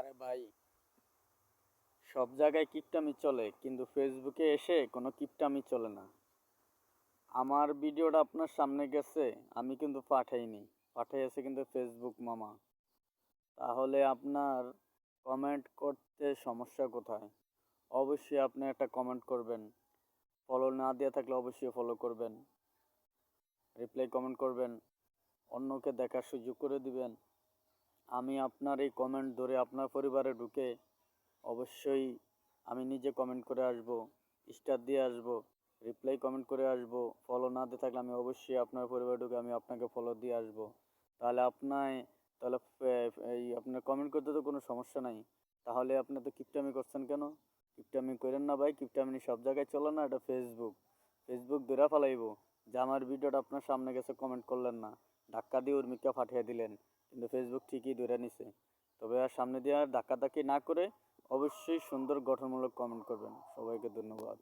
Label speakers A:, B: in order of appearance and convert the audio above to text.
A: আরে ভাই, সব জায়গায় কিপটামি চলে কিন্তু ফেসবুকে এসে কোনো কিপটামি চলে না। আমার ভিডিওটা আপনার সামনে গেছে, আমি কিন্তু পাঠাইনি, পাঠাইছে কিন্তু ফেসবুক মামা। তাহলে আপনার কমেন্ট করতে সমস্যা কোথায়? অবশ্যই আপনি একটা কমেন্ট করবেন, ফলো না দিয়ে থাকলে অবশ্যই ফলো করবেন, রিপ্লাই কমেন্ট করবেন, অন্যকে দেখার সুযোগ করে দিবেন। আমি আপনার এই কমেন্ট ধরে আপনার পরিবারে ঢুকে অবশ্যই আমি নিজে কমেন্ট করে আসব, স্টার দিয়ে আসব, রিপ্লাই কমেন্ট করে আসব। ফলো না দিয়ে থাকলে আমি অবশ্যই আপনার পরিবারে ঢুকে আমি আপনাকে ফলো দিয়ে আসব। তাহলে তাহলে এই আপনার কমেন্ট করতে তো কোনো সমস্যা নাই। তাহলে আপনি তো কিপটামি করছেন কেন? কিপটামি করেন না ভাই, কিপটামি সব জায়গায় চলে না। এটা ফেসবুক, ফেসবুক ধরে ফেলাইব যে আমার ভিডিওটা আপনার সামনে গেছে, কমেন্ট করলেন না, ধাক্কা দিয়ে উর্মিকা পাঠিয়ে দিলেন, কিন্তু ফেসবুক ঠিকই ধরে নিছে। তবে আর সামনে দিয়ে আর ধাক্কাধাক্কি না করে অবশ্যই সুন্দর গঠনমূলক কমেন্ট করবেন। সবাইকে ধন্যবাদ।